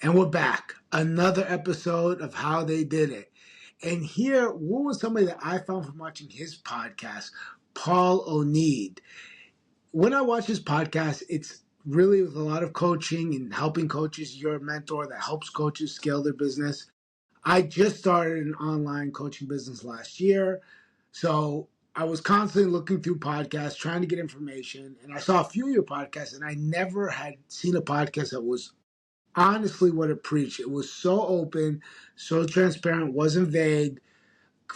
And we're back. Another episode of How They Did It. And here, what was somebody that I found from watching his podcast, Paul Oneid. When I watch his podcast, it's really with a lot of coaching and helping coaches. You're a mentor that helps coaches scale their business. I just started an online coaching business last year. So I was constantly looking through podcasts, trying to get information. And I saw a few of your podcasts, and I never had seen a podcast that was honestly what it preached. It was so open, so transparent, wasn't vague,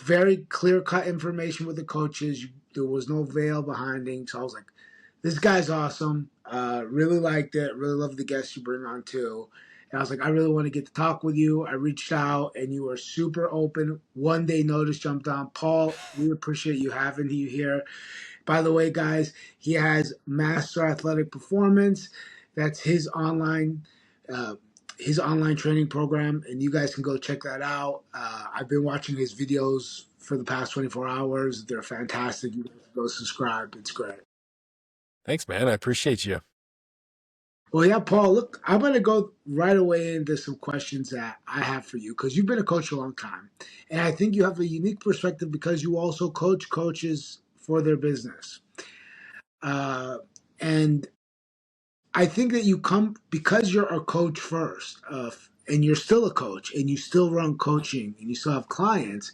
very clear cut information with the coaches. There was no veil behind it. So I was like, this guy's awesome. Really liked it. Really love the guests you bring on too. And I was like, I really want to get to talk with you. I reached out and you were super open. One day notice jumped on. Paul, we appreciate you having you here. By the way, guys, he has Master Athletic Performance. That's uh, his online training program, and you guys can go check that out. I've been watching his videos for the past 24 hours. They're fantastic. You guys go subscribe. It's great. Thanks, man. I appreciate you. Well, yeah, Paul, look, I'm going to go right away into some questions that I have for you because you've been a coach a long time. And I think you have a unique perspective because you also coach coaches for their business. And I think that you come because you're a coach first, and you're still a coach, and you still run coaching, and you still have clients.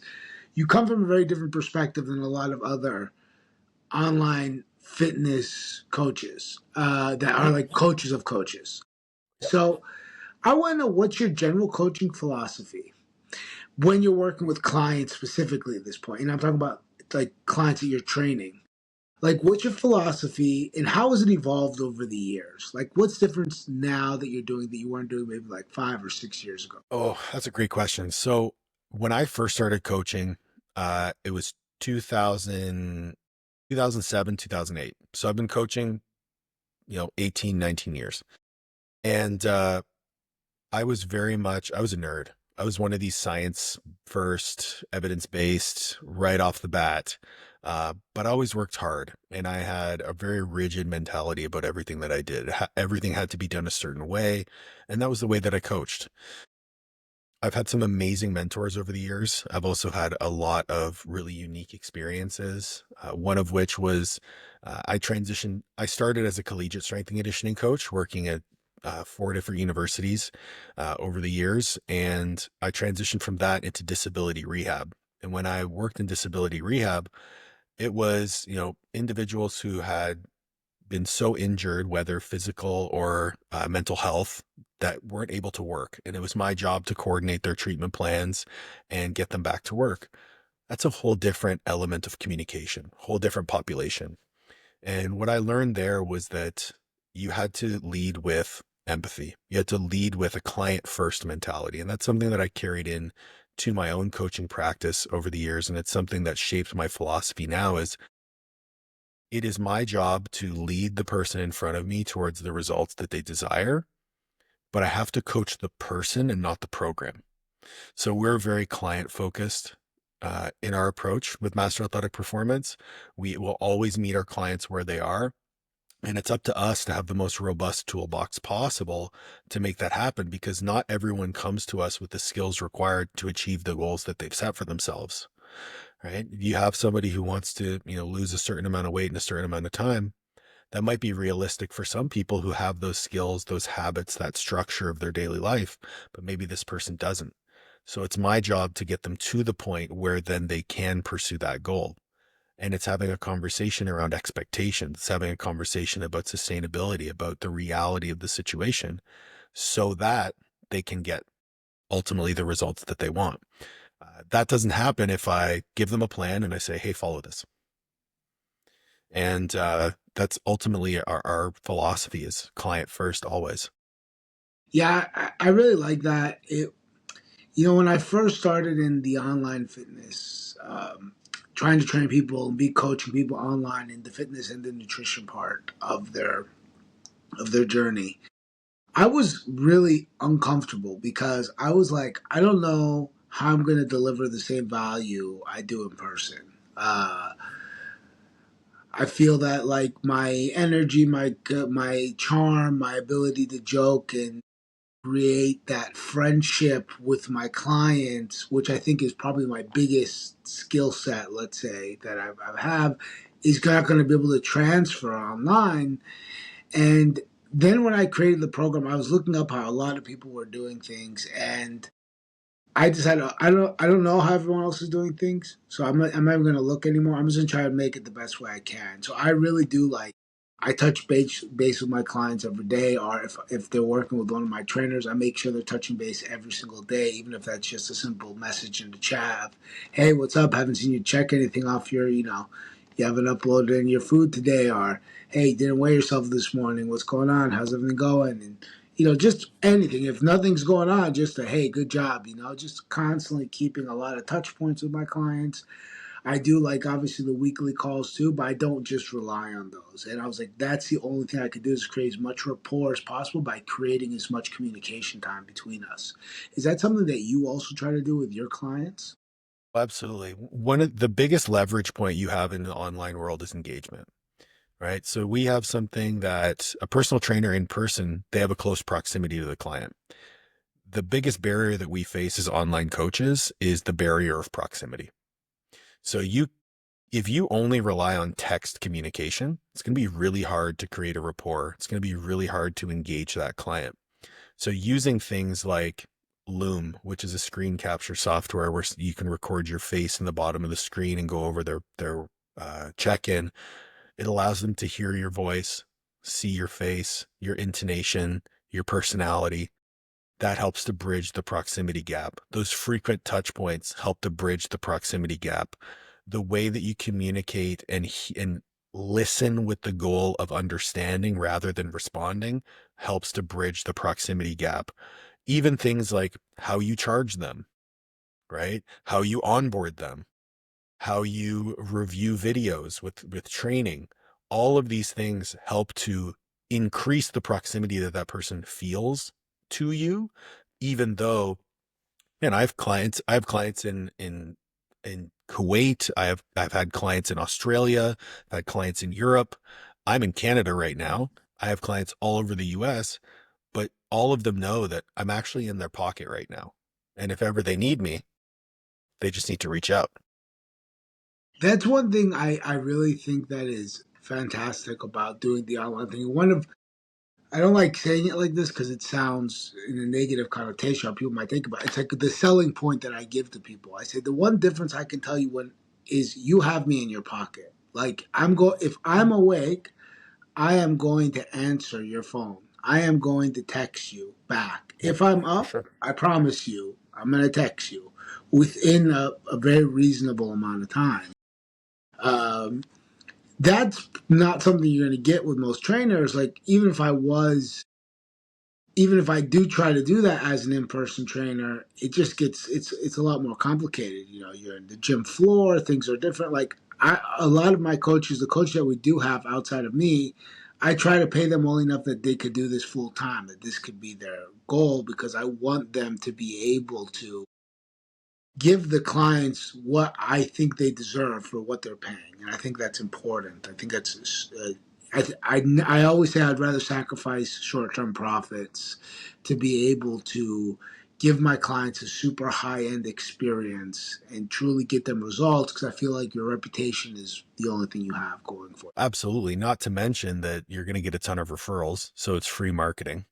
You come from a very different perspective than a lot of other online fitness coaches that are like coaches of coaches. So I want to know what's your general coaching philosophy when you're working with clients specifically at this point, and I'm talking about like clients that you're training. Like, what's your philosophy and how has it evolved over the years? Like, what's different now that you're doing that you weren't doing maybe like 5 or 6 years ago? Oh, that's a great question. So when I first started coaching, it was 2000, 2007, 2008. So I've been coaching, 18, 19 years. And I was I was a nerd. I was one of these science first, evidence based right off the bat. But I always worked hard and I had a very rigid mentality about everything that I did. Everything had to be done a certain way. And that was the way that I coached. I've had some amazing mentors over the years. I've also had a lot of really unique experiences. One of which was I started as a collegiate strength and conditioning coach working at 4 different universities over the years. And I transitioned from that into disability rehab. And when I worked in disability rehab, it was, individuals who had been so injured, whether physical or mental health, that weren't able to work. And it was my job to coordinate their treatment plans and get them back to work. That's a whole different element of communication, whole different population. And what I learned there was that you had to lead with empathy. You had to lead with a client first mentality. And that's something that I carried in to my own coaching practice over the years. And it's something that shaped my philosophy now is it is my job to lead the person in front of me towards the results that they desire, but I have to coach the person and not the program. So we're very client focused in our approach with Master Athletic Performance. We will always meet our clients where they are. And it's up to us to have the most robust toolbox possible to make that happen because not everyone comes to us with the skills required to achieve the goals that they've set for themselves. Right? If you have somebody who wants to, lose a certain amount of weight in a certain amount of time, that might be realistic for some people who have those skills, those habits, that structure of their daily life, but maybe this person doesn't. So it's my job to get them to the point where then they can pursue that goal. And it's having a conversation around expectations. It's having a conversation about sustainability, about the reality of the situation so that they can get ultimately the results that they want. That doesn't happen if I give them a plan and I say, hey, follow this. And that's ultimately our philosophy is client first always. Yeah, I really like that. When I first started in the online fitness, trying to train people and be coaching people online in the fitness and the nutrition part of their journey, I was really uncomfortable because I was like, I don't know how I'm going to deliver the same value I do in person. I feel that like my energy, my charm, my ability to joke and create that friendship with my clients, which I think is probably my biggest skill set, let's say, that I have, is not going to be able to transfer online. And then when I created the program, I was looking up how a lot of people were doing things, and I decided I don't know how everyone else is doing things, so I'm not even going to look anymore. I'm just going to try to make it the best way I can. So I really do like I touch base with my clients every day, or if they're working with one of my trainers, I make sure they're touching base every single day, even if that's just a simple message in the chat. Hey, what's up? Haven't seen you check anything off your you haven't uploaded any of your food today, or hey, didn't weigh yourself this morning. What's going on? How's everything going? And just anything. If nothing's going on, just a hey, good job. Just constantly keeping a lot of touch points with my clients. I do like obviously the weekly calls too, but I don't just rely on those. And I was like, that's the only thing I could do is create as much rapport as possible by creating as much communication time between us. Is that something that you also try to do with your clients? Absolutely. One of the biggest leverage point you have in the online world is engagement, right? So we have something that a personal trainer in person, they have a close proximity to the client. The biggest barrier that we face as online coaches is the barrier of proximity. So if you only rely on text communication, it's going to be really hard to create a rapport. It's going to be really hard to engage that client. So using things like Loom, which is a screen capture software where you can record your face in the bottom of the screen and go over their check-in, it allows them to hear your voice, see your face, your intonation, your personality. That helps to bridge the proximity gap. Those frequent touch points help to bridge the proximity gap. The way that you communicate and listen with the goal of understanding rather than responding helps to bridge the proximity gap. Even things like how you charge them, right? How you onboard them, how you review videos with training. All of these things help to increase the proximity that that person feels to you, even though, and I have clients in Kuwait. I've had clients in Australia. I've had clients in Europe. I'm in Canada right now. I have clients all over the US, but all of them know that I'm actually in their pocket right now. And if ever they need me, they just need to reach out. That's one thing I really think that is fantastic about doing the online thing. I don't like saying it like this because it sounds in a negative connotation. How people might think about it. It's like the selling point that I give to people. I say the one difference I can tell you when is you have me in your pocket. Like if I'm awake, I am going to answer your phone. I am going to text you back. Yep, If I'm for up, sure. I promise you, I'm going to text you within a very reasonable amount of time. Um, that's not something you're going to get with most trainers. Like even if I do try to do that as an in-person trainer, it just gets it's a lot more complicated. You're in the gym floor, things are different. Like a lot of my coaches, the coach that we do have outside of me, I try to pay them well enough that they could do this full time, that this could be their goal because I want them to be able to give the clients what I think they deserve for what they're paying, and I think that's important. I think that's. I always say I'd rather sacrifice short term profits to be able to give my clients a super high end experience and truly get them results because I feel like your reputation is the only thing you have going for you. Absolutely. Not to mention that you're going to get a ton of referrals. So it's free marketing.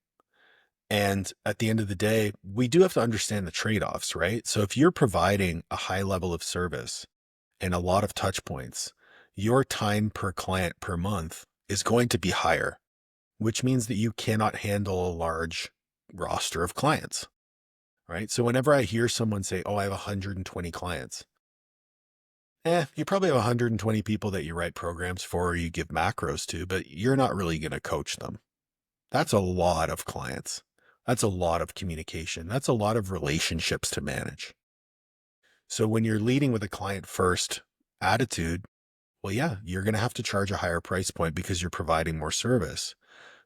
And at the end of the day, we do have to understand the trade-offs, right? So if you're providing a high level of service and a lot of touch points, your time per client per month is going to be higher, which means that you cannot handle a large roster of clients, right? So whenever I hear someone say, oh, I have 120 clients, you probably have 120 people that you write programs for or you give macros to, but you're not really going to coach them. That's a lot of clients. That's a lot of communication. That's a lot of relationships to manage. So when you're leading with a client first attitude, well, yeah, you're going to have to charge a higher price point because you're providing more service.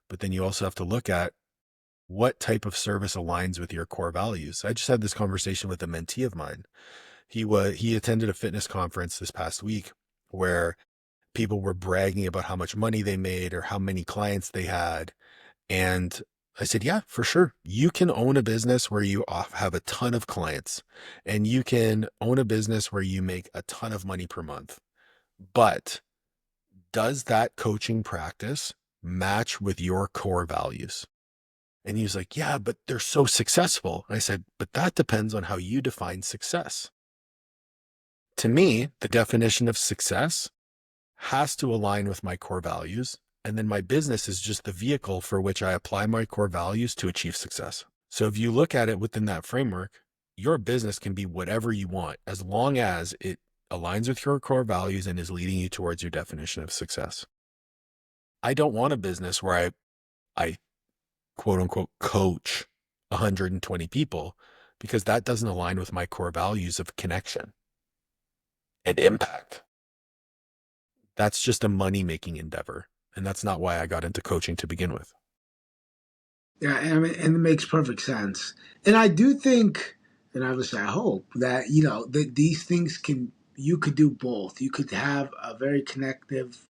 But then you also have to look at what type of service aligns with your core values. I just had this conversation with a mentee of mine. He attended a fitness conference this past week where people were bragging about how much money they made or how many clients they had. And I said, yeah, for sure. You can own a business where you have a ton of clients, and you can own a business where you make a ton of money per month. But does that coaching practice match with your core values? And he was like, yeah, but they're so successful. And I said, but that depends on how you define success. To me, the definition of success has to align with my core values. And then my business is just the vehicle for which I apply my core values to achieve success. So if you look at it within that framework, your business can be whatever you want as long as it aligns with your core values and is leading you towards your definition of success. I don't want a business where I quote unquote coach 120 people, because that doesn't align with my core values of connection and impact. That's just a money making endeavor. And that's not why I got into coaching to begin with. Yeah, I mean, and it makes perfect sense. And I do think, and obviously I hope that, that these things you could do both. You could have a very connective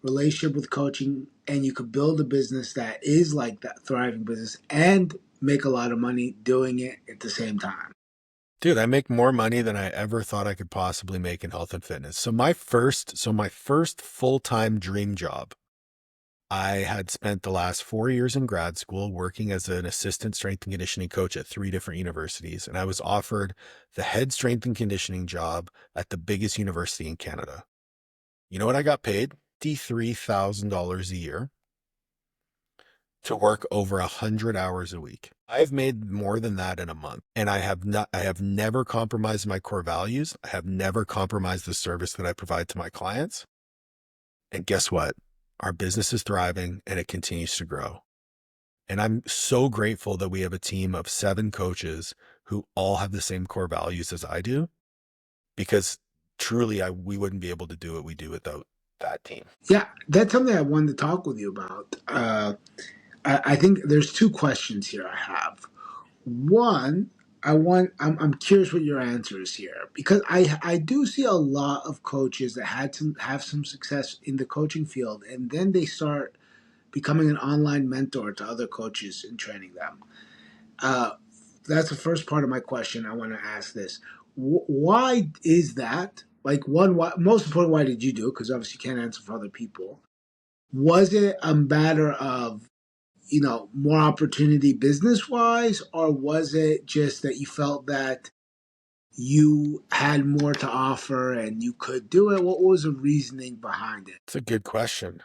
relationship with coaching, and you could build a business that is like that thriving business and make a lot of money doing it at the same time. Dude, I make more money than I ever thought I could possibly make in health and fitness. So my first full-time dream job, I had spent the last 4 years in grad school working as an assistant strength and conditioning coach at 3 different universities. And I was offered the head strength and conditioning job at the biggest university in Canada. You know what I got paid? $53,000 a year to work over 100 hours a week. I've made more than that in a month, and I have never compromised my core values. I have never compromised the service that I provide to my clients. And guess what? Our business is thriving and it continues to grow. And I'm so grateful that we have a team of 7 coaches who all have the same core values as I do, because truly we wouldn't be able to do what we do without that team. Yeah, that's something I wanted to talk with you about. I think there's two questions here I have. One, I'm curious what your answer is here, because I do see a lot of coaches that have some success in the coaching field, and then they start becoming an online mentor to other coaches and training them. Uh, that's the first part of my question. I want to ask this: why is that? Like, one, why, most important, why did you do it? Because obviously you can't answer for other people. Was it a matter of more opportunity business wise, or was it just that you felt that you had more to offer and you could do it? What was the reasoning behind it? It's a good question.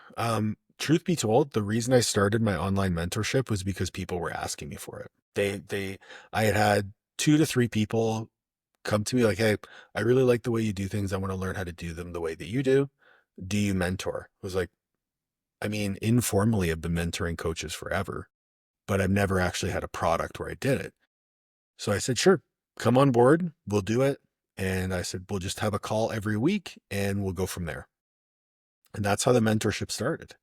Truth be told, the reason I started my online mentorship was because people were asking me for it. I had 2 to 3 people come to me like, hey, I really like the way you do things. I want to learn how to do them the way that you do. Do you mentor? I was like, I mean, informally, I've been mentoring coaches forever, but I've never actually had a product where I did it. So I said, sure, come on board. We'll do it. And I said, we'll just have a call every week and we'll go from there. And that's how the mentorship started.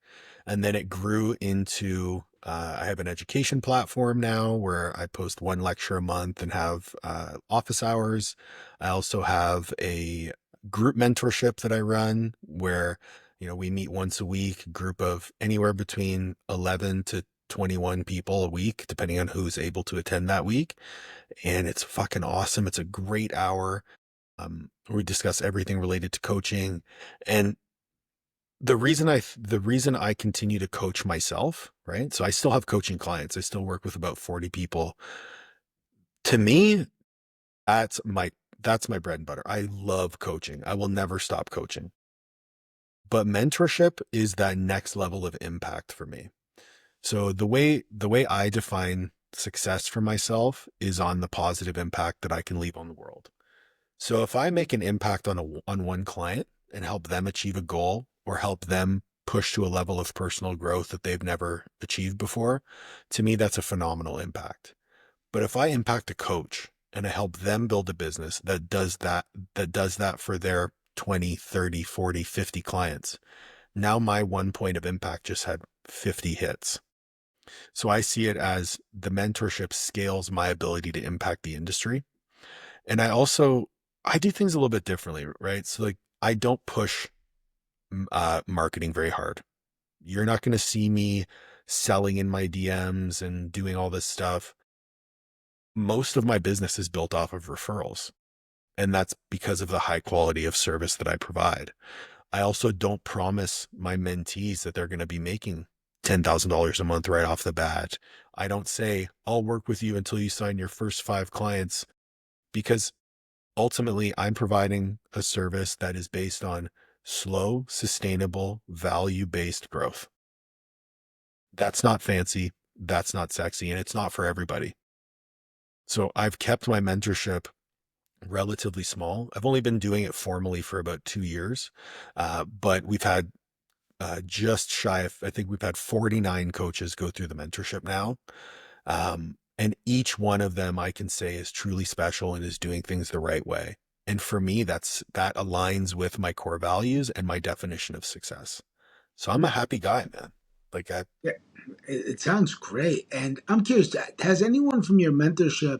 And then it grew into, I have an education platform now where I post 1 lecture a month and have office hours. I also have a group mentorship that I run where, we meet once a week, a group of anywhere between 11 to 21 people a week, depending on who's able to attend that week. And it's fucking awesome. It's a great hour. We discuss everything related to coaching. And the reason I continue to coach myself, right? So I still have coaching clients. I still work with about 40 people. To me, that's my that's my bread and butter. I love coaching. I will never stop coaching. But mentorship is that next level of impact for me. So the way I define success for myself is on the positive impact that I can leave on the world. So if I make an impact on one client and help them achieve a goal or help them push to a level of personal growth that they've never achieved before, to me, that's a phenomenal impact. But if I impact a coach and I help them build a business that does that for their 20, 30, 40, 50 clients, now my one point of impact just had 50 hits. So I see it as the mentorship scales my ability to impact the industry. And I do things a little bit differently, right? So like I don't push marketing very hard. You're not going to see me selling in my DMs and doing all this stuff. Most of my business is built off of referrals. And that's because of the high quality of service that I provide. I also don't promise my mentees that they're going to be making $10,000 a month right off the bat. I don't say, I'll work with you until you sign your first 5 clients, because ultimately I'm providing a service that is based on slow, sustainable, value-based growth. That's not fancy. That's not sexy. And it's not for everybody. So I've kept my mentorship relatively small. I've only been doing it formally for about 2 years, but we've had just shy of, I think we've had 49 coaches go through the mentorship now. And each one of them I can say is truly special and is doing things the right way. And for me, that aligns with my core values and my definition of success. So I'm a happy guy, man. Like Yeah, it sounds great. And I'm curious, has anyone from your mentorship,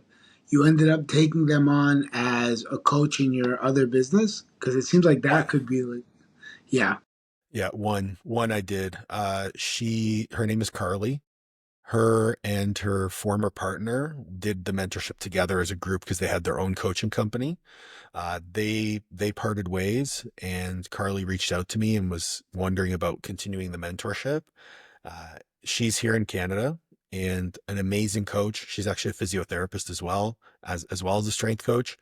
you ended up taking them on as a coach in your other business? Because it seems like that one. could be like, yeah. Yeah, one I did. Her name is Carly. Her and her former partner did the mentorship together as a group because they had their own coaching company. They parted ways, and Carly reached out to me and was wondering about continuing the mentorship. She's here in Canada and an amazing coach. She's actually a physiotherapist as well as a strength coach.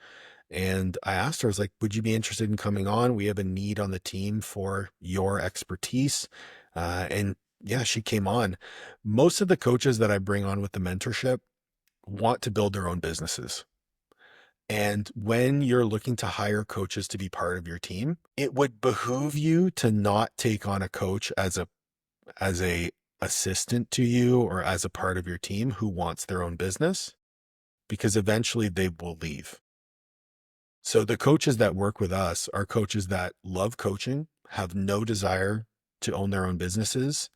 And I asked her, I was like, would you be interested in coming on? We have a need on the team for your expertise. And yeah, she came on. Most of the coaches that I bring on with the mentorship want to build their own businesses. And when you're looking to hire coaches to be part of your team, it would behoove you to not take on a coach as a assistant to you or as a part of your team who wants their own business, because eventually they will leave. So the coaches that work with us are coaches that love coaching, have no desire to own their own businesses,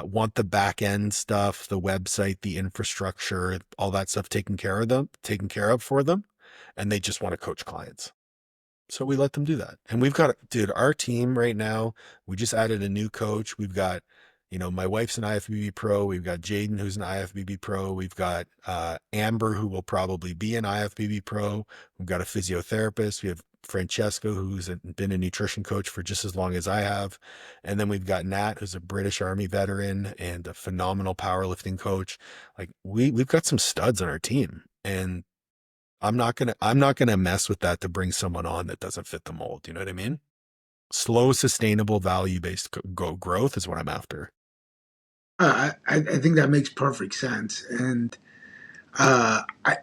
want the back end stuff, the website, the infrastructure, all that stuff taken care of for them, and they just want to coach clients. So we let them do that. And we've got, dude, our team right now, we just added a new coach. We've got, my wife's an IFBB pro. We've got Jaden, who's an IFBB pro. We've got Amber, who will probably be an IFBB pro. We've got a physiotherapist. We have Francesco, who's been a nutrition coach for just as long as I have. And then we've got Nat, who's a British Army veteran and a phenomenal powerlifting coach. Like we've got some studs on our team. And I'm not gonna mess with that to bring someone on that doesn't fit the mold. You know what I mean? Slow, sustainable, value-based growth is what I'm after. I think that makes perfect sense. And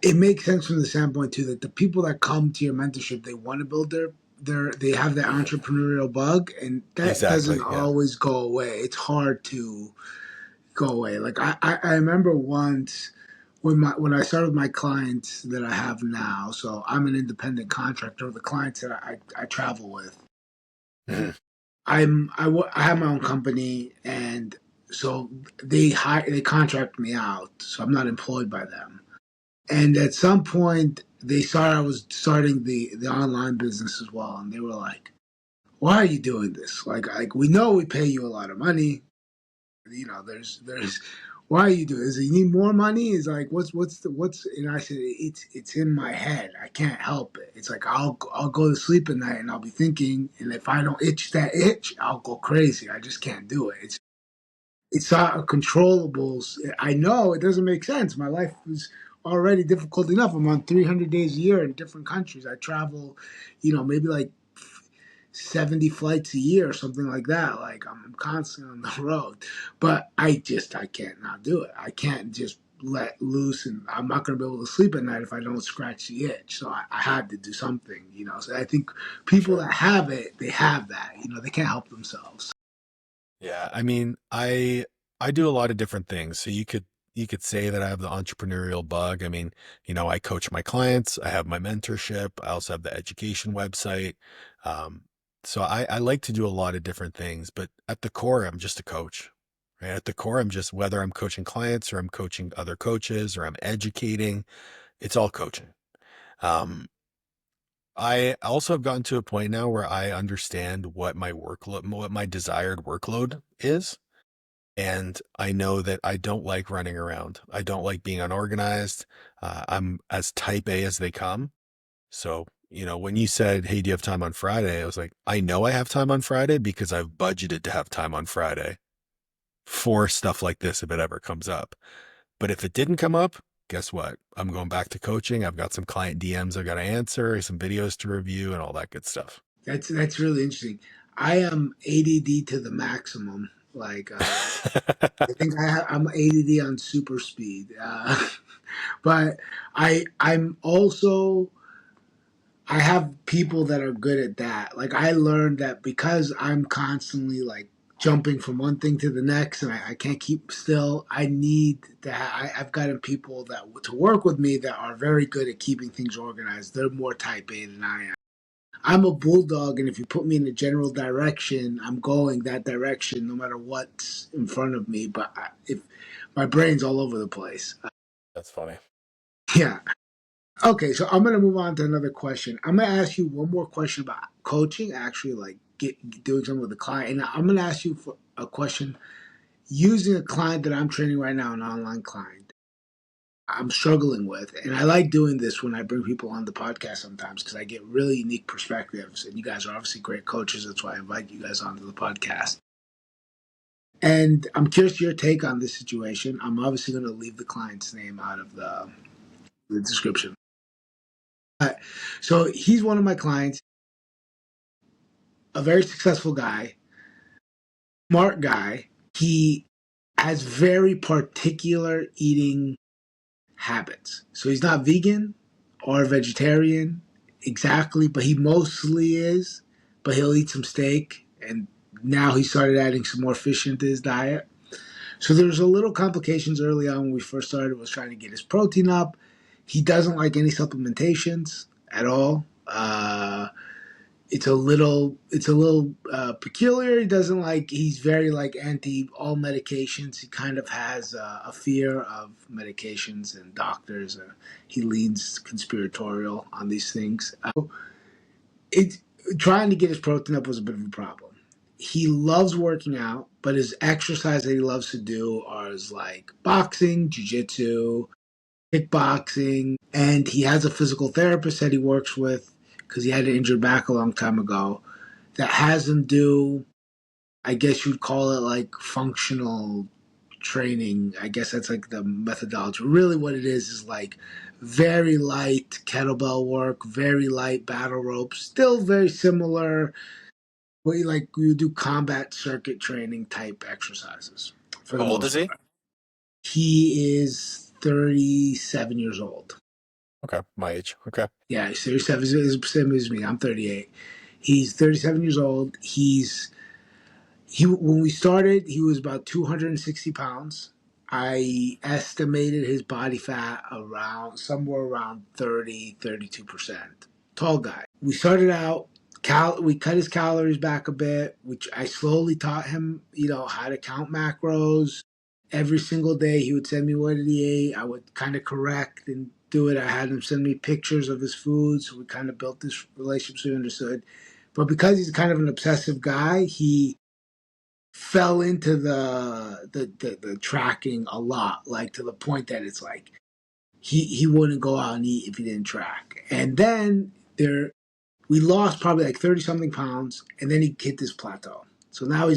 it makes sense from the standpoint too that the people that come to your mentorship, they want to build they have that entrepreneurial bug, and that doesn't Exactly. Yeah. always go away. It's hard to go away. Like I remember once when I started with my clients that I have now. So I'm an independent contractor. The clients that I travel with, Mhm. I have my own company, and so they contract me out. So I'm not employed by them. And at some point, they saw I was starting the online business as well, and they were like, "Why are you doing this? Like we know we pay you a lot of money. There's why are you doing this? You need more money? Is like what's?" And I said, "It's in my head. I can't help it. It's like I'll go to sleep at night and I'll be thinking, and if I don't itch that itch, I'll go crazy. I just can't do it. It's not controllables. I know it doesn't make sense. My life is already difficult enough. I'm on 300 days a year in different countries. I travel, maybe like 70 flights a year or something like that. Like I'm constantly on the road, but I can't not do it. I can't just let loose, and I'm not going to be able to sleep at night if I don't scratch the itch. So I had to do something. So I think people Sure. that have it, they have that. They can't help themselves. Yeah. I mean, I do a lot of different things. So you could say that I have the entrepreneurial bug. I mean, I coach my clients. I have my mentorship. I also have the education website. Um, so I like to do a lot of different things, but at the core, I'm just a coach. Right? At the core, I'm just, whether I'm coaching clients or I'm coaching other coaches or I'm educating, it's all coaching. Um, I also have gotten to a point now where I understand what my desired workload is. And I know that I don't like running around. I don't like being unorganized. I'm as type A as they come. So, when you said, "Hey, do you have time on Friday?" I was like, I know I have time on Friday because I've budgeted to have time on Friday for stuff like this if it ever comes up. But if it didn't come up, guess what? I'm going back to coaching. I've got some client DMs I've got to answer, some videos to review, and all that good stuff. That's really interesting. I am ADD to the maximum. I think I'm ADD on super speed. But I'm also I have people that are good at that. Like I learned that because I'm constantly like jumping from one thing to the next, and I can't keep still. I need to. I've gotten people that to work with me that are very good at keeping things organized. They're more type A than I am. I'm a bulldog, and if you put me in a general direction, I'm going that direction, no matter what's in front of me. But if my brain's all over the place, That's funny. yeah. Okay, so I'm gonna move on to another question. I'm gonna ask you one more question about coaching, actually, like doing something with a client, and I'm gonna ask you for a question using a client that I'm training right now, an online client. I'm struggling with, and I like doing this when I bring people on the podcast sometimes because I get really unique perspectives, and you guys are obviously great coaches. That's why I invite you guys onto the podcast. And I'm curious your take on this situation. I'm obviously going to leave the client's name out of the description. So he's one of my clients, a very successful guy, smart guy. He has very particular eating habits. So he's not vegan or vegetarian exactly, but he mostly is. But he'll eat some steak, and now he started adding some more fish into his diet. So there was a little complications early on when we first started. Was trying to get his protein up. He doesn't like any supplementations at all. It's a little peculiar. He doesn't like. He's very like anti all medications. He kind of has a fear of medications and doctors. He leans conspiratorial on these things. It Trying to get his protein up was a bit of a problem. He loves working out, but his exercise that he loves to do is like boxing, jujitsu, kickboxing, and he has a physical therapist that he works with because he had an injured back a long time ago that has him do, I guess you'd call it like functional training. I guess that's like the methodology. Really, what it is like very light kettlebell work, very light battle ropes, still very similar. But you do combat circuit training type exercises for How the old is most he? part. He is 37 years old. Okay, my age. Okay. Yeah, he's 37. He's the same as me. I'm 38. He's 37 years old. He When we started, he was about 260 pounds. I estimated his body fat around somewhere around 32%. Tall guy. We started out we cut his calories back a bit, which I slowly taught him, how to count macros. Every single day he would send me what he ate. I would kind of correct and do it. I had him send me pictures of his food, so we kind of built this relationship so he understood. But because he's kind of an obsessive guy, he fell into the tracking a lot, like to the point that it's like he wouldn't go out and eat if he didn't track. And then we lost probably like 30 something pounds, and then he hit this plateau. So now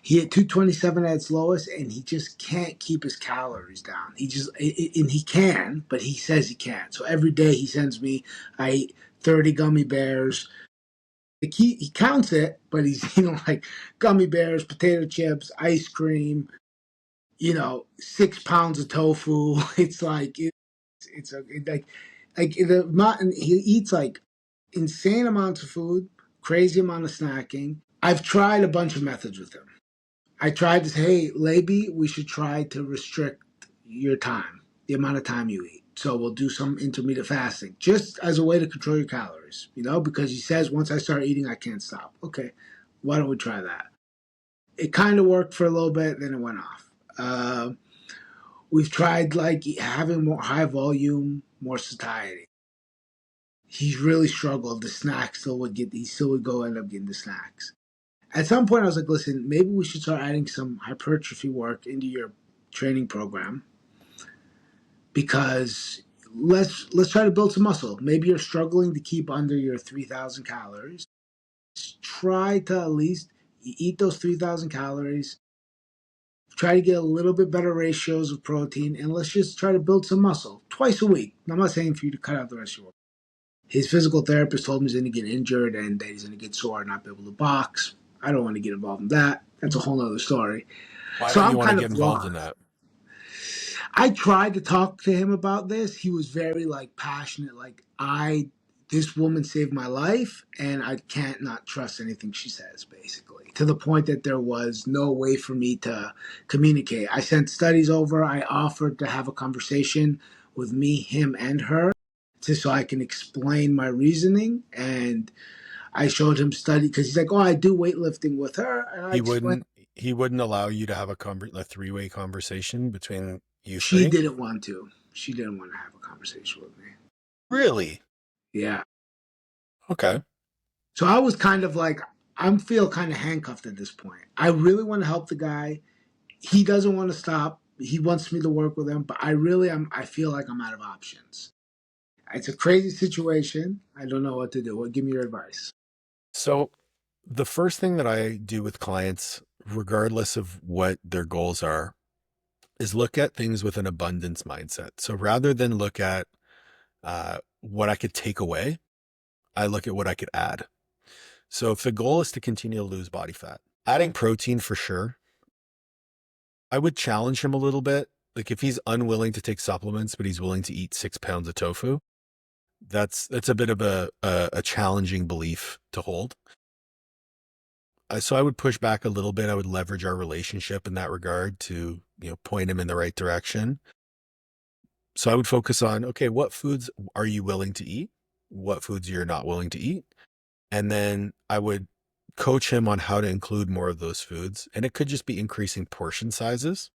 he hit 227 at its lowest, and he just can't keep his calories down. And he can, but he says he can't. So every day he sends me, I ate 30 gummy bears. Like he counts it, but he's like gummy bears, potato chips, ice cream, 6 pounds of tofu. It's like like the amount he eats like insane amounts of food, crazy amount of snacking. I've tried a bunch of methods with him. I tried to say, hey, Laby, we should try to restrict your time, the amount of time you eat. So we'll do some intermittent fasting, just as a way to control your calories, because he says once I start eating, I can't stop. Okay, why don't we try that? It kind of worked for a little bit, then it went off. We've tried like having more high volume, more satiety. He's really struggled. The snacks still would get. He still would go end up getting the snacks. At some point, I was like, listen, maybe we should start adding some hypertrophy work into your training program because let's try to build some muscle. Maybe you're struggling to keep under your 3,000 calories. Try to at least eat those 3,000 calories. Try to get a little bit better ratios of protein, and let's just try to build some muscle twice a week. I'm not saying for you to cut out the rest of your work. His physical therapist told him he's going to get injured and that he's going to get sore and not be able to box. I don't want to get involved in that. That's a whole other story. Why So don't you I'm want to kind get of involved in lost. that? I tried to talk to him about this. He was very like passionate. Like this woman saved my life, and I can't not trust anything she says. Basically, to the point that there was no way for me to communicate. I sent studies over. I offered to have a conversation with me, him, and her, just so I can explain my reasoning. And I showed him study because he's like, "Oh, I do weightlifting with her," and I He explained. wouldn't he wouldn't allow you to have a three-way conversation between you She three? didn't want to. She didn't want to have a conversation with me. Really? Yeah. Okay. So I was kind of like, I'm feel kind of handcuffed at this point. I really want to help the guy. He doesn't want to stop. He wants me to work with him, but I really am. I feel like I'm out of options. It's a crazy situation. I don't know what to do. Well, give me your advice. So the first thing that I do with clients, regardless of what their goals are, is look at things with an abundance mindset. So rather than look at what I could take away, I look at what I could add. So if the goal is to continue to lose body fat, adding protein for sure, I would challenge him a little bit. Like if he's unwilling to take supplements, but he's willing to eat 6 pounds of tofu, that's a bit of a challenging belief to hold. So I would push back a little bit. I would leverage our relationship in that regard to, point him in the right direction. So I would focus on, okay, what foods are you willing to eat? What foods you're not willing to eat? And then I would coach him on how to include more of those foods. And it could just be increasing portion sizes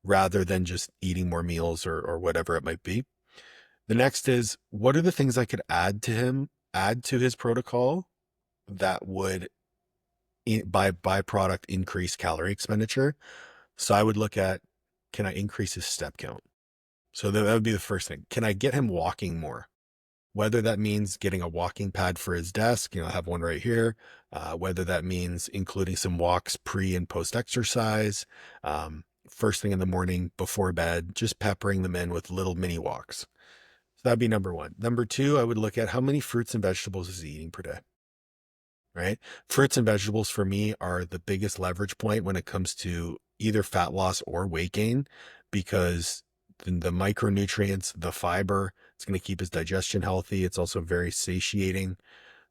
rather than just eating more meals or whatever it might be. The next is, what are the things I could add to his protocol that would by byproduct increase calorie expenditure? So I would look at, can I increase his step count? So that would be the first thing. Can I get him walking more? Whether that means getting a walking pad for his desk, I have one right here. Whether that means including some walks pre and post exercise, first thing in the morning before bed, just peppering them in with little mini walks. So that'd be number one. Number two, I would look at how many fruits and vegetables is he eating per day, right? Fruits and vegetables for me are the biggest leverage point when it comes to either fat loss or weight gain, because the micronutrients, the fiber, it's going to keep his digestion healthy. It's also very satiating.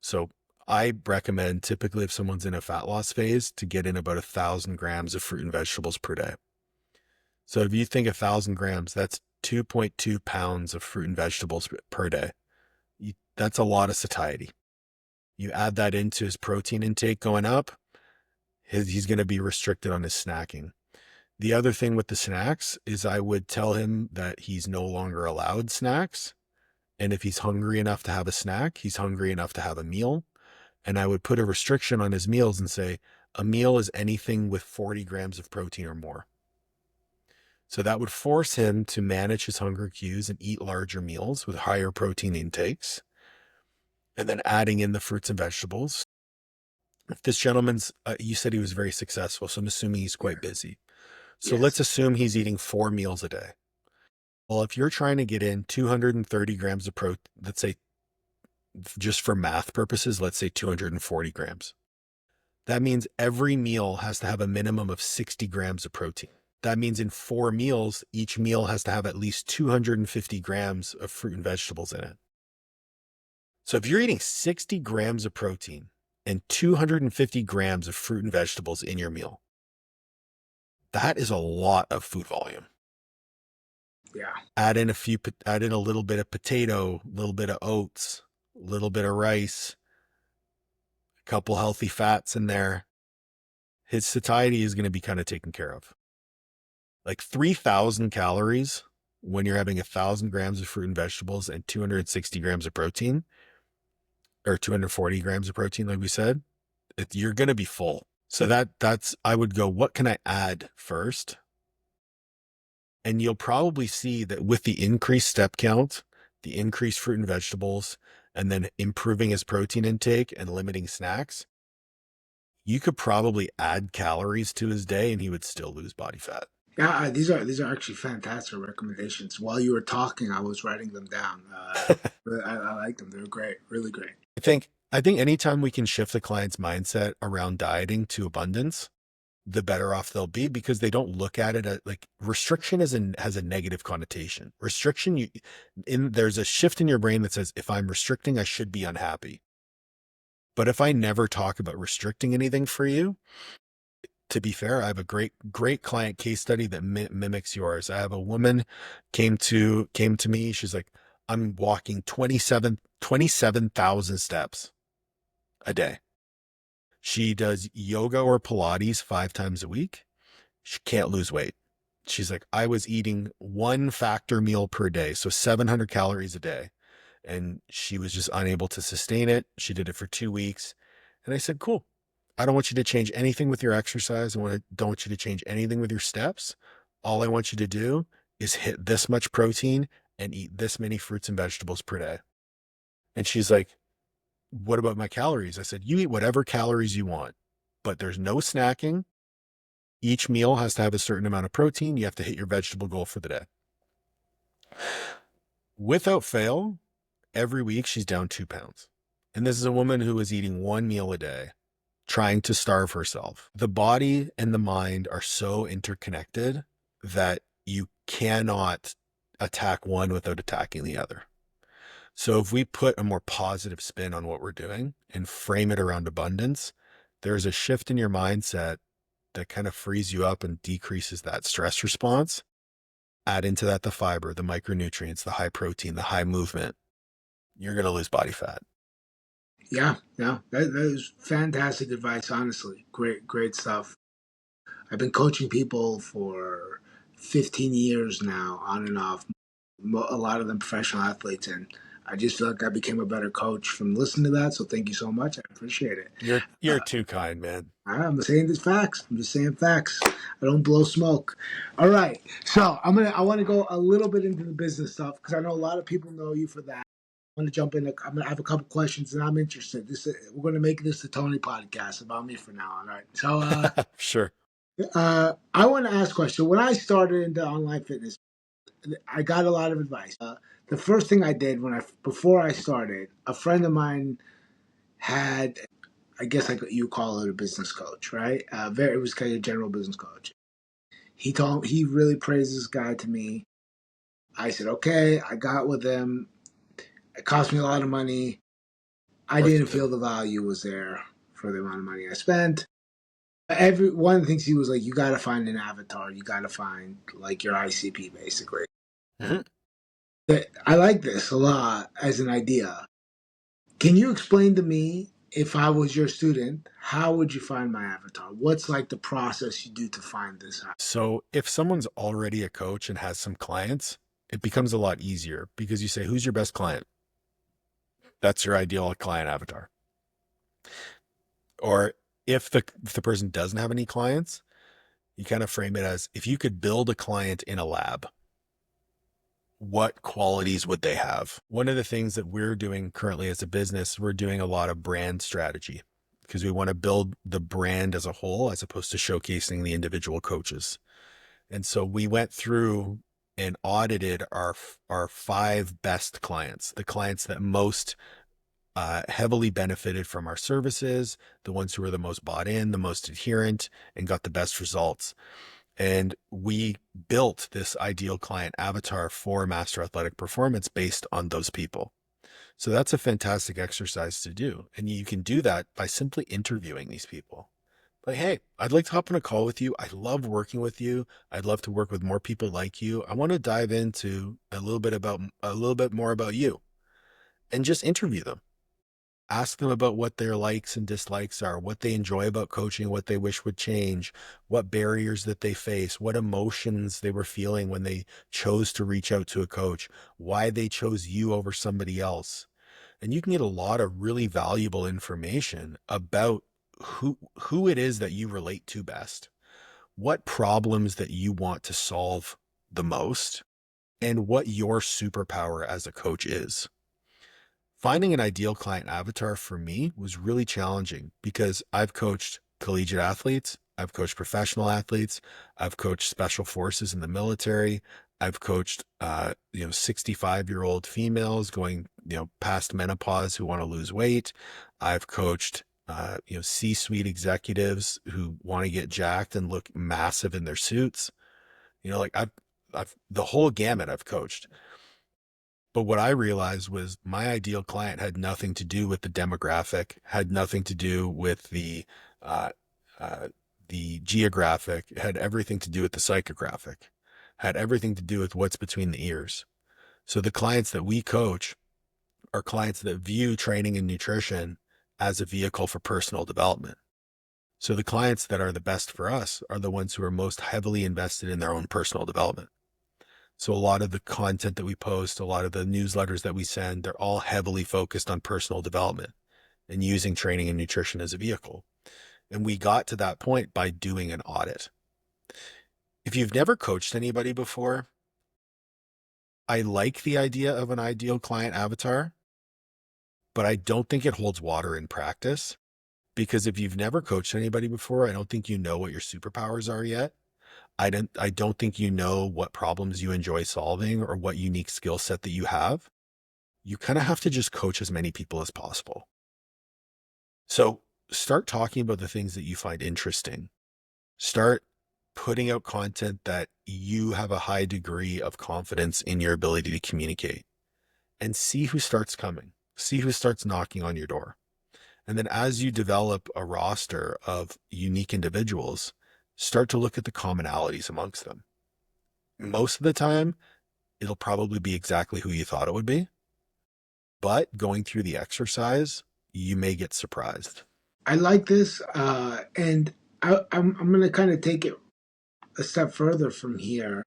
So I recommend typically if someone's in a fat loss phase to get in about 1,000 grams of fruit and vegetables per day. So if you think 1,000 grams, that's 2.2 pounds of fruit and vegetables per day. That's a lot of satiety. You add that into his protein intake going up, he's going to be restricted on his snacking. The other thing with the snacks is I would tell him that he's no longer allowed snacks. And if he's hungry enough to have a snack, he's hungry enough to have a meal. And I would put a restriction on his meals and say, a meal is anything with 40 grams of protein or more. So that would force him to manage his hunger cues and eat larger meals with higher protein intakes. And then adding in the fruits and vegetables. If this gentleman's, you said he was very successful, so I'm assuming he's Yeah. quite busy. So Yes. let's assume he's eating 4 meals a day. Well, if you're trying to get in 230 grams of protein, let's say just for math purposes, let's say 240 grams. That means every meal has to have a minimum of 60 grams of protein. That means in 4 meals, each meal has to have at least 250 grams of fruit and vegetables in it. So if you're eating 60 grams of protein and 250 grams of fruit and vegetables in your meal, that is a lot of food volume. Yeah. Add in a little bit of potato, a little bit of oats, a little bit of rice, a couple healthy fats in there. His satiety is going to be kind of taken care of. Like 3,000 calories when you're having 1,000 grams of fruit and vegetables and 260 grams of protein, or 240 grams of protein, like we said, you're going to be full. So that's I would go, what can I add first? And you'll probably see that with the increased step count, the increased fruit and vegetables, and then improving his protein intake and limiting snacks, you could probably add calories to his day and he would still lose body fat. Yeah, these are actually fantastic recommendations. While you were talking, I was writing them down. I like them. They're great, really great. I think anytime we can shift the client's mindset around dieting to abundance, the better off they'll be, because they don't look at it as like restriction has a negative connotation. Restriction, there's a shift in your brain that says, if I'm restricting, I should be unhappy. But if I never talk about restricting anything for you, to be fair, I have a great client case study that mimics yours. I have a woman came to me. She's like, I'm walking 27,000 steps a day. She does yoga or Pilates 5 times a week. She can't lose weight. She's like, I was eating one factor meal per day, so 700 calories a day. And she was just unable to sustain it. She did it for 2 weeks. And I said, cool. I don't want you to change anything with your exercise. Don't want you to change anything with your steps. All I want you to do is hit this much protein and eat this many fruits and vegetables per day. And she's like, what about my calories? I said, you eat whatever calories you want, but there's no snacking. Each meal has to have a certain amount of protein. You have to hit your vegetable goal for the day. Without fail, every week she's down 2 pounds. And this is a woman who is eating one meal a day, trying to starve herself. The body and the mind are so interconnected that you cannot attack one without attacking the other. So if we put a more positive spin on what we're doing and frame it around abundance, there's a shift in your mindset that kind of frees you up and decreases that stress response. Add into that the fiber, the micronutrients, the high protein, the high movement. You're going to lose body fat. Yeah, yeah, that is fantastic advice. Honestly, great stuff. I've been coaching people for 15 years now, on and off. A lot of them professional athletes, and I just feel like I became a better coach from listening to that. So thank you so much. I appreciate it. You're too kind, man. I'm saying this facts. I'm just saying facts. I don't blow smoke. All right. So I want to go a little bit into the business stuff because I know a lot of people know you for that. I'm gonna jump in. I'm gonna have a couple questions, and I'm interested. We're gonna make this the Tony podcast about me from now on. All right. So Sure. I want to ask a question. When I started into online fitness, I got a lot of advice. The first thing I did before I started, a friend of mine had, I guess like you call it a business coach, right? It was kind of a general business coach. He really praised this guy to me. I said, okay, I got with him. It cost me a lot of money. I Of course didn't it did. feel the value was there for the amount of money I spent. Every one of the things he was like, you got to find an avatar. You got to find like your ICP basically. Mhm. I like this a lot as an idea. Can you explain to me, if I was your student, how would you find my avatar? What's like the process you do to find this out? So if someone's already a coach and has some clients, it becomes a lot easier because you say, who's your best client? That's your ideal client avatar. Or if the person doesn't have any clients, you kind of frame it as, if you could build a client in a lab, what qualities would they have? One of the things that we're doing currently as a business, we're doing a lot of brand strategy because we want to build the brand as a whole as opposed to showcasing the individual coaches. And so we went through and audited our 5 best clients, the clients that most heavily benefited from our services, the ones who were the most bought in, the most adherent, and got the best results. And we built this ideal client avatar for Master Athletic Performance based on those people. So that's a fantastic exercise to do. And you can do that by simply interviewing these people. Like, hey, I'd like to hop on a call with you. I love working with you. I'd love to work with more people like you. I want to dive into a little bit more about you, and just interview them. Ask them about what their likes and dislikes are, what they enjoy about coaching, what they wish would change, what barriers that they face, what emotions they were feeling when they chose to reach out to a coach, why they chose you over somebody else. And you can get a lot of really valuable information about who it is that you relate to best, what problems that you want to solve the most, and what your superpower as a coach is. Finding an ideal client avatar for me was really challenging because I've coached collegiate athletes, I've coached professional athletes, I've coached special forces in the military, I've coached 65-year-old females going past menopause who want to lose weight. I've coached C-suite executives who want to get jacked and look massive in their suits. Like I've the whole gamut I've coached. But what I realized was my ideal client had nothing to do with the demographic, had nothing to do with uh, the geographic, it had everything to do with the psychographic, had everything to do with what's between the ears. So the clients that we coach are clients that view training and nutrition as a vehicle for personal development. So the clients that are the best for us are the ones who are most heavily invested in their own personal development. So a lot of the content that we post, a lot of the newsletters that we send, they're all heavily focused on personal development and using training and nutrition as a vehicle. And we got to that point by doing an audit. If you've never coached anybody before, I like the idea of an ideal client avatar, but I don't think it holds water in practice, because if you've never coached anybody before, I don't think you know what your superpowers are yet. I don't think you know what problems you enjoy solving or what unique skill set that you have. You kind of have to just coach as many people as possible. So start talking about the things that you find interesting. Start putting out content that you have a high degree of confidence in your ability to communicate, and see who starts coming, see who starts knocking on your door. And then as you develop a roster of unique individuals, start to look at the commonalities amongst them. Most of the time, it'll probably be exactly who you thought it would be. But going through the exercise, you may get surprised. I like this, and I'm going to kind of take it a step further from here,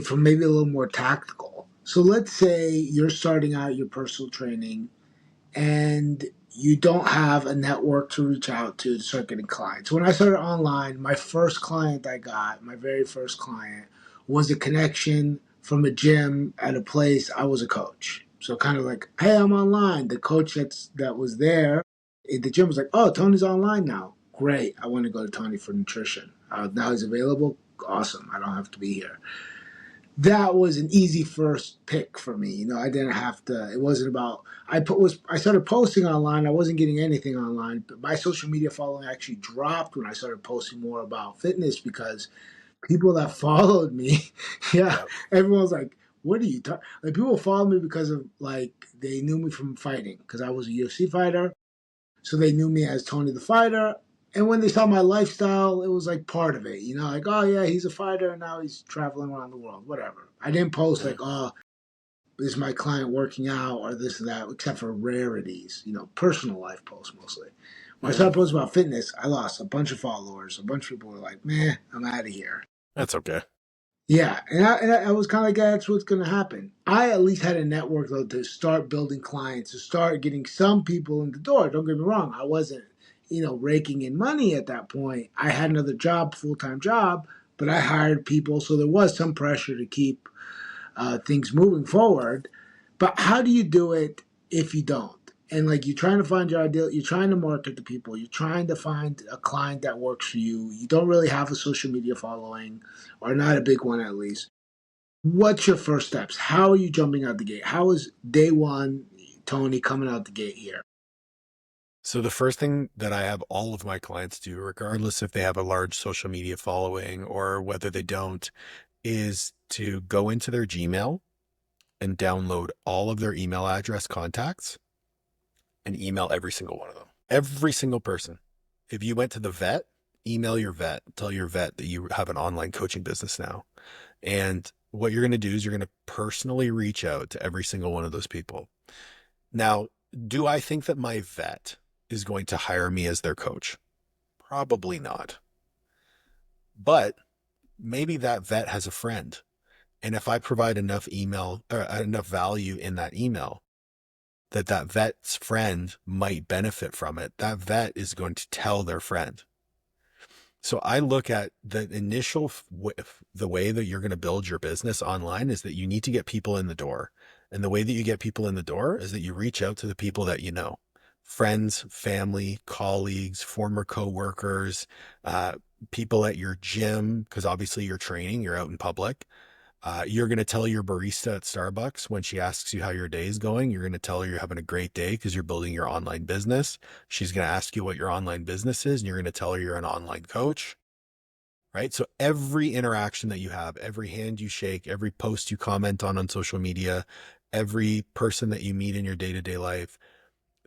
from maybe a little more tactical. So let's say you're starting out your personal training and you don't have a network to reach out to start getting clients. When I started online, my first client I got, my very first client, was a connection from a gym at a place I was a coach. So kind of like, hey, I'm online. The coach that was there at the gym was like, oh, Tony's online now. Great. I want to go to Tony for nutrition. Now he's available. Awesome. I don't have to be here. That was an easy first pick for me. I didn't have to. It wasn't about. I started posting online. I wasn't getting anything online, but my social media following actually dropped when I started posting more about fitness because people that followed me, yeah, Yeah. everyone was like, "What are you talking?" Like people followed me because of like they knew me from fighting because I was a UFC fighter, so they knew me as Tony the Fighter. And when they saw my lifestyle, it was like part of it, like, oh yeah, he's a fighter and now he's traveling around the world, whatever. I didn't post like, oh, this is my client working out or this and that, except for rarities, personal life posts mostly. When I Mm, started posting about fitness, I lost a bunch of followers. A bunch of people were like, "Meh, I'm out of here." that's okay. Yeah, and I was kind of like, yeah, that's what's going to happen. I at least had a network though to start building clients, to start getting some people in the door. Don't get me wrong, I wasn't, raking in money at that point. I had another job, full time job, but I hired people, so there was some pressure to keep things moving forward. But how do you do it if you don't? And like you're trying to find your ideal, you're trying to market to people, you're trying to find a client that works for you. You don't really have a social media following, or not a big one at least. What's your first steps? How are you jumping out the gate? How is day one, Tony, coming out the gate here? So the first thing that I have all of my clients do, regardless if they have a large social media following or whether they don't, is to go into their Gmail and download all of their email address contacts and email every single one of them. Every single person. If you went to the vet, email your vet, tell your vet that you have an online coaching business now. And what you're going to do is you're going to personally reach out to every single one of those people. Now, do I think that my vet is going to hire me as their coach? Probably not. But maybe that vet has a friend. And if I provide enough email or enough value in that email, that that vet's friend might benefit from it, that vet is going to tell their friend. So I look at the initial, the way that you're going to build your business online is that you need to get people in the door. And the way that you get people in the door is that you reach out to the people that you know, friends, family, colleagues, former coworkers, people at your gym, because obviously you're training, you're out in public. You're going to tell your barista at Starbucks when she asks you how your day is going, you're going to tell her you're having a great day because you're building your online business. She's going to ask you what your online business is, and you're going to tell her you're an online coach, right? So every interaction that you have, every hand you shake, every post you comment on social media, every person that you meet in your day-to-day life,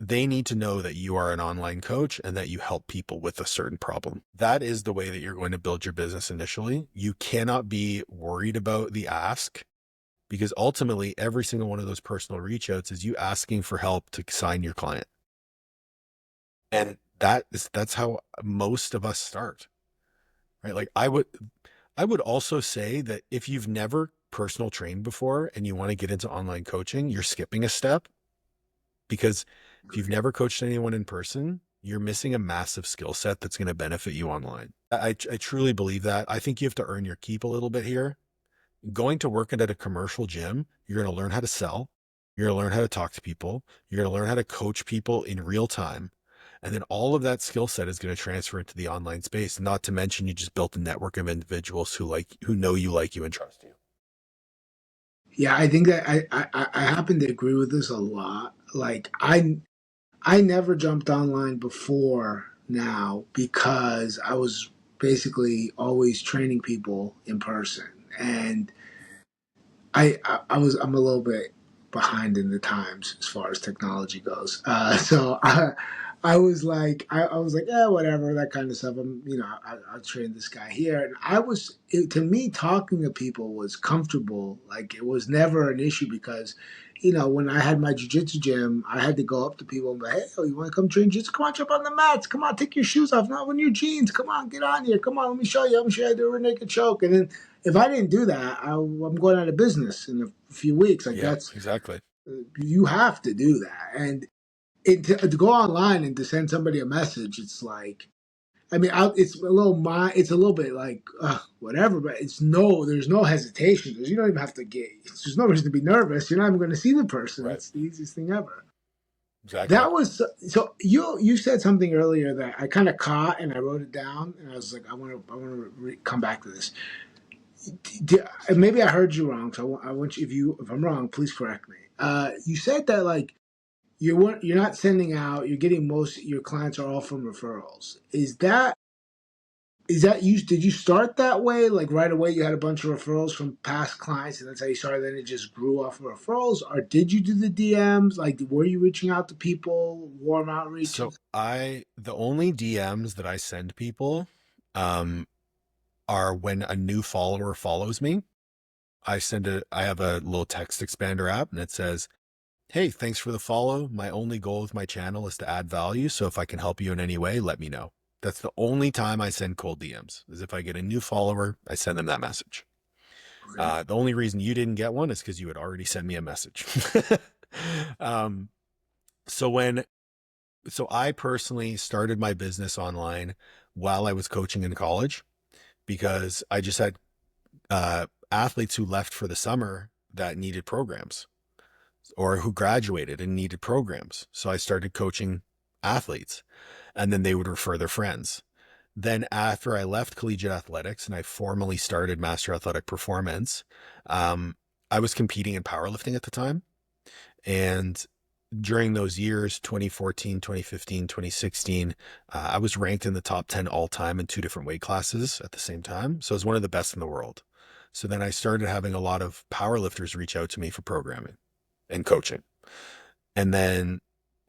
they need to know that you are an online coach and that you help people with a certain problem. That is the way that you're going to build your business initially. You cannot be worried about the ask, because ultimately every single one of those personal reach outs is you asking for help to sign your client. And that's how most of us start, right? Like I would also say that if you've never personal trained before and you want to get into online coaching, you're skipping a step, because if you've never coached anyone in person, you're missing a massive skill set that's going to benefit you online. I truly believe that. I think you have to earn your keep a little bit here. Going to work at a commercial gym, you're going to learn how to sell. You're going to learn how to talk to people. You're going to learn how to coach people in real time. And then all of that skill set is going to transfer into the online space. Not to mention you just built a network of individuals who know you, like you, and trust you. Yeah, I think that I happen to agree with this a lot. Like I never jumped online before now because I was basically always training people in person, and I'm a little bit behind in the times as far as technology goes. I was like I was like, yeah, whatever, that kind of stuff. I'll train this guy here, and to me, talking to people was comfortable. Like, it was never an issue because, when I had my jujitsu gym, I had to go up to people and be, hey, oh, you want to come train jiu-jitsu? Come on, jump on the mats. Come on, take your shoes off. Not in your jeans. Come on, get on here. Come on, let me show you. Let me show you how to do a rear naked choke. And then if I didn't do that, I'm going out of business in a few weeks. Like, Yeah, that's exactly. you have to do that, and to go online and to send somebody a message, it's like, I mean, it's a little bit like whatever, but there's no hesitation because you don't even have to there's no reason to be nervous. You're not even going to see the person. Right. It's the easiest thing ever. Exactly. That was so. You said something earlier that I kind of caught and I wrote it down and I was like, I want to come back to this. Maybe I heard you wrong, so I want you, if I'm wrong, please correct me. You said that, like, you're not sending out. You're getting most your clients are all from referrals. Is that you? Did you start that way? Like, right away, you had a bunch of referrals from past clients, and that's how you started. Then it just grew off of referrals, or did you do the DMs? Like, were you reaching out to people, warm So outreaches? the only DMs that I send people, um, are when a new follower follows me. I have a little text expander app, and it says, hey, thanks for the follow. My only goal with my channel is to add value. So if I can help you in any way, let me know. That's the only time I send cold DMs, is if I get a new follower, I send them that message. Okay. The only reason you didn't get one is because you had already sent me a message. um, so I personally started my business online while I was coaching in college, because I just had athletes who left for the summer that needed programs, or who graduated and needed programs. So I started coaching athletes, and then they would refer their friends. Then after I left collegiate athletics and I formally started Master Athletic Performance, I was competing in powerlifting at the time. And during those years, 2014, 2015, 2016, I was ranked in the top 10 all time in two different weight classes at the same time. So I was one of the best in the world. So then I started having a lot of powerlifters reach out to me for programming and coaching. And then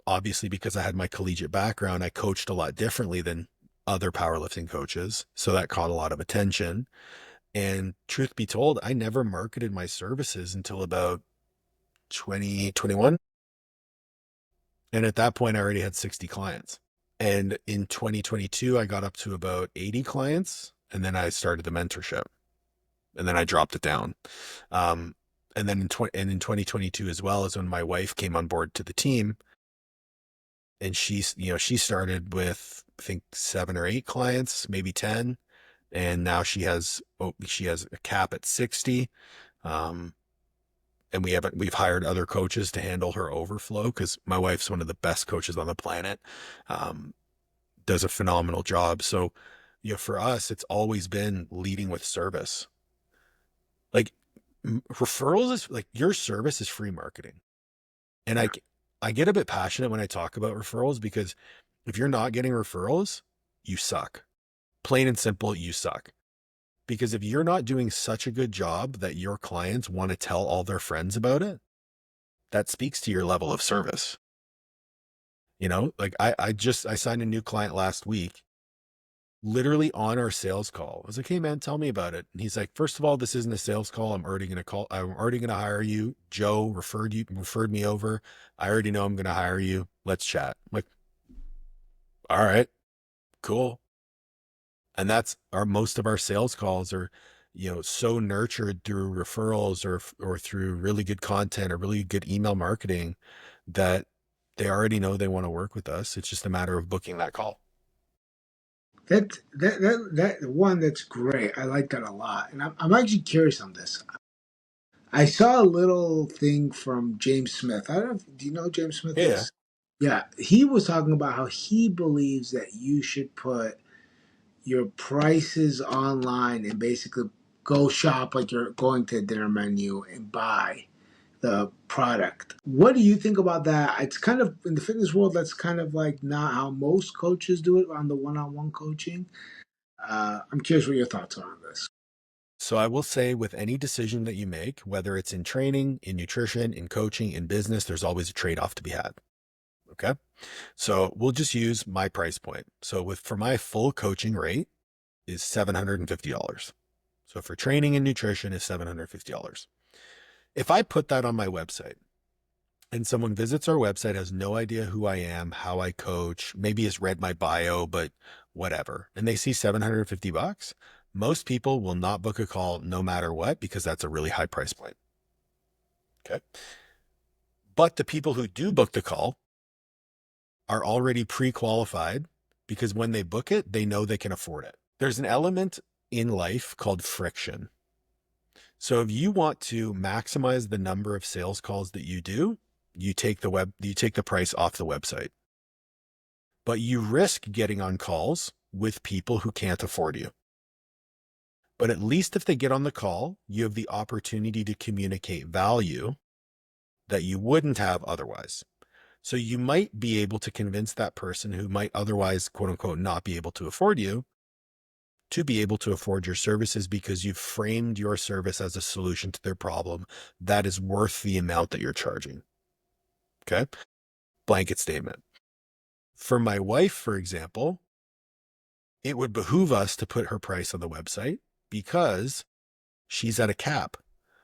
obviously, because I had my collegiate background, I coached a lot differently than other powerlifting coaches. So that caught a lot of attention. And truth be told, I never marketed my services until about 2021. And at that point, I already had 60 clients. And in 2022, I got up to about 80 clients. And then I started the mentorship, and then I dropped it down. Um, And then in 2022 as well is when my wife came on board to the team, and she started with, I think, 7 or 8 clients, maybe 10. And now she has a cap at 60. Um, and we've hired other coaches to handle her overflow, because my wife's one of the best coaches on the planet. Um, does a phenomenal job. So, for us, it's always been leading with service. Like, referrals is like, your service is free marketing. And I get a bit passionate when I talk about referrals, because if you're not getting referrals, you suck. Plain and simple, you suck. Because if you're not doing such a good job that your clients want to tell all their friends about it, that speaks to your level of service. Like, I signed a new client last week, literally on our sales call. I was like, "Hey man, tell me about it." And he's like, "First of all, this isn't a sales call. I'm already going to hire you. Joe referred me over. I already know I'm going to hire you. Let's chat." I'm like, "All right, cool." And that's most of our sales calls are, so nurtured through referrals, or through really good content or really good email marketing, that they already know they want to work with us. It's just a matter of booking that call. That one, that's great. I like that a lot, and I'm actually curious on this. I saw a little thing from James Smith. I don't know. Do you know who James Smith Yeah. is? Yeah, he was talking about how he believes that you should put your prices online and basically go shop like you're going to a dinner menu and buy the product. What do you think about that? It's kind of in the fitness world, that's kind of like not how most coaches do it on the one-on-one coaching. I'm curious what your thoughts are on this. So I will say, with any decision that you make, whether it's in training, in nutrition, in coaching, in business, there's always a trade-off to be had. Okay. So we'll just use my price point. So for my full coaching rate is $750. So for training and nutrition is $750. If I put that on my website, and someone visits our website, has no idea who I am, how I coach, maybe has read my bio, but whatever, and they see $750, most people will not book a call no matter what, because that's a really high price point. Okay. But the people who do book the call are already pre-qualified, because when they book it, they know they can afford it. There's an element in life called friction. So if you want to maximize the number of sales calls that you do, you take the price off the website. But you risk getting on calls with people who can't afford you. But at least if they get on the call, you have the opportunity to communicate value that you wouldn't have otherwise. So you might be able to convince that person who might otherwise, quote unquote, not be able to afford you, to be able to afford your services, because you've framed your service as a solution to their problem that is worth the amount that you're charging. Okay. Blanket statement. For my wife, for example, it would behoove us to put her price on the website, because she's at a cap.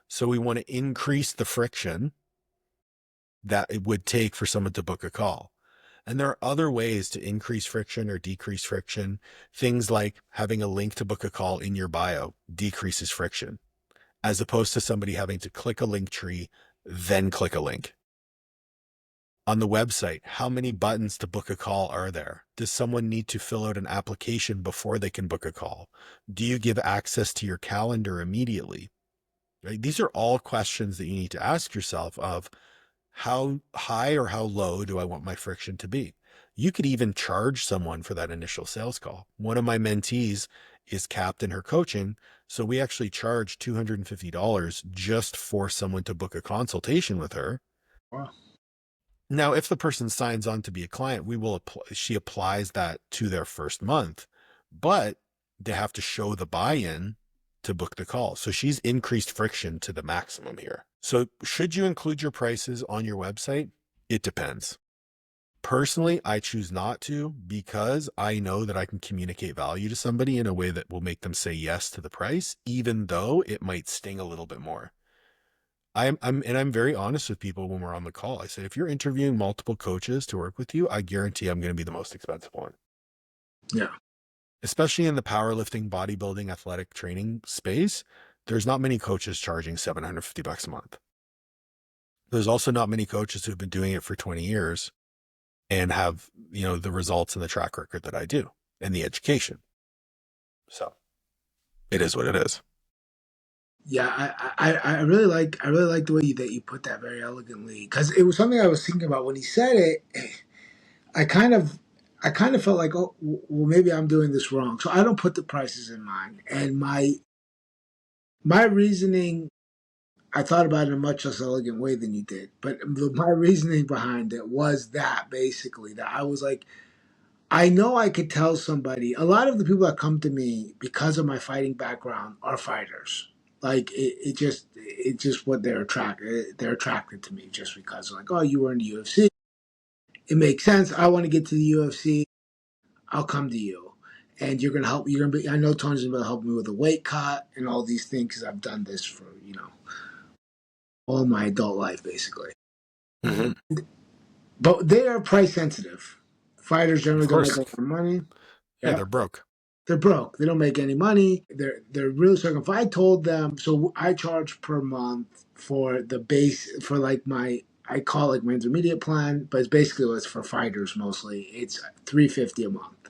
So we want to increase the friction that it would take for someone to book a call. And there are other ways to increase friction or decrease friction. Things like having a link to book a call in your bio decreases friction, as opposed to somebody having to click a link tree, then click a link. On the website, how many buttons to book a call are there? Does someone need to fill out an application before they can book a call? Do you give access to your calendar immediately? Right? These are all questions that you need to ask yourself, of how high or how low do I want my friction to be? You could even charge someone for that initial sales call. One of my mentees is capped in her coaching, so we actually charge $250 just for someone to book a consultation with her. Wow. Now, if the person signs on to be a client, she applies that to their first month, but they have to show the buy-in to book the call. So she's increased friction to the maximum here. So should you include your prices on your website? It depends. Personally, I choose not to, because I know that I can communicate value to somebody in a way that will make them say yes to the price, even though it might sting a little bit more. I'm very honest with people when we're on the call. I say, if you're interviewing multiple coaches to work with you, I guarantee I'm going to be the most expensive one. Yeah. Especially in the powerlifting, bodybuilding, athletic training space, there's not many coaches charging $750 a month. There's also not many coaches who've been doing it for 20 years and have, the results and the track record that I do and the education. So it is what it is. Yeah, I really like the way that you put that very elegantly, because it was something I was thinking about when he said it. I kind of I kind of felt like, oh well, maybe I'm doing this wrong, so I don't put the prices in mind. And my reasoning, I thought about it in a much less elegant way than you did, but my reasoning behind it was that basically that I was like, I know I could tell somebody. A lot of the people that come to me because of my fighting background are fighters. Like it just what they're attracted to me just because like, oh, you were in the UFC. It makes sense. I want to get to the UFC. I'll come to you, and you're gonna help. You're gonna be. I know Tony's gonna help me with a weight cut and all these things because I've done this for all my adult life basically. Mm-hmm. But they are price sensitive. Fighters Of generally don't make course. a lot of money. Yeah, Yeah, they're broke. they're broke. They don't make any money. They're really struggling. If I told them, so I charge per month for the base for like my I call it my intermediate plan, but it's basically what's for fighters mostly. It's $350 a month,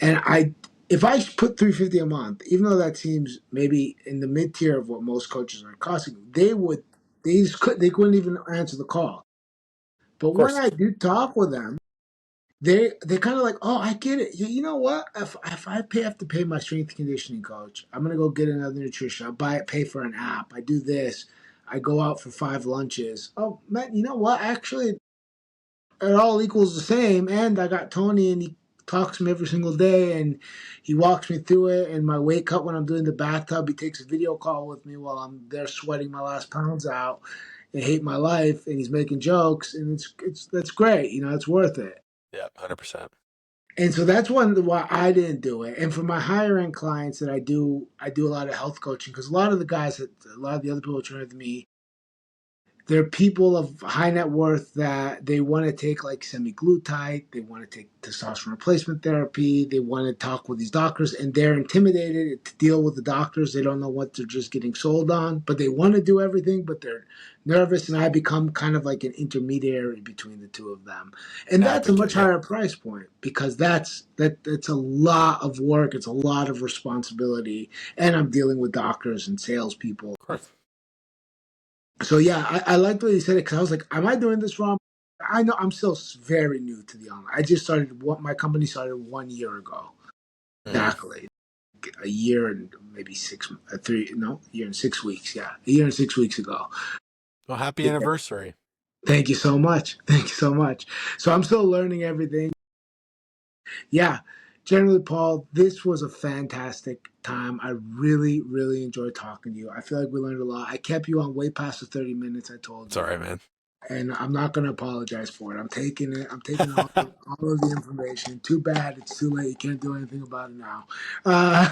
and if I put $350 a month, even though that seems maybe in the mid tier of what most coaches are costing, they couldn't even answer the call. But Of when course. I do talk with them, they kind of like, oh, I get it. You know what? If have to pay my strength and conditioning coach, I'm gonna go get another nutrition. I'll pay for an app. I do this. I go out for 5 lunches. Oh man, you know what? Actually, it all equals the same. And I got Tony, and he talks to me every single day, and he walks me through it. And my weight cut when I'm doing the bathtub, he takes a video call with me while I'm there sweating my last pounds out and hate my life. And he's making jokes, and it's that's great. It's worth it. Yeah, 100%. And so that's one why I didn't do it. And for my higher end clients that I do a lot of health coaching because a lot of a lot of the other people who train with me, they're people of high net worth that they want to take like semaglutide, they want to take testosterone replacement therapy, they want to talk with these doctors, and they're intimidated to deal with the doctors. They don't know what they're just getting sold on, but they want to do everything, but they're nervous. And I become kind of like an intermediary between the two of them, and that's a much Advocate. Yep. higher price point because that's a lot of work. It's a lot of responsibility, and I'm dealing with doctors and salespeople. Of course. So yeah, I liked the way you said it because I was like, am I doing this wrong? I know I'm still very new to the online. I just started. What my company started 1 year ago, Mm-hmm. exactly a year and maybe a year and 6 weeks. Yeah, a year and 6 weeks ago. Well, happy Yeah. anniversary. Thank you so much. Thank you so much. So I'm still learning everything. Yeah, generally, Paul, this was a fantastic time. I really, really enjoyed talking to you. I feel like we learned a lot. I kept you on way past the 30 minutes I told It's all you. right, man. And I'm not going to apologize for it. I'm taking it. I'm taking all of the information. Too bad it's too late. You can't do anything about it now. Uh,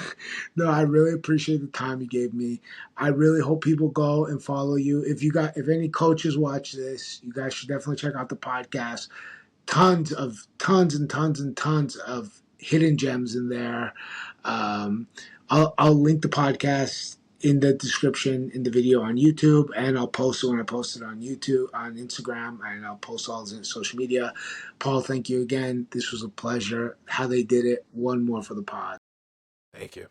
no, I really appreciate the time you gave me. I really hope people go and follow you. If any coaches watch this, you guys should definitely check out the podcast. Tons and tons and tons of hidden gems in there. Um, I'll link the podcast in the description in the video on YouTube, and I'll post it when I post it on YouTube, on Instagram, and I'll post all this in social media. Paul, thank you again. This was a pleasure. How they did it. One more for the pod. Thank you.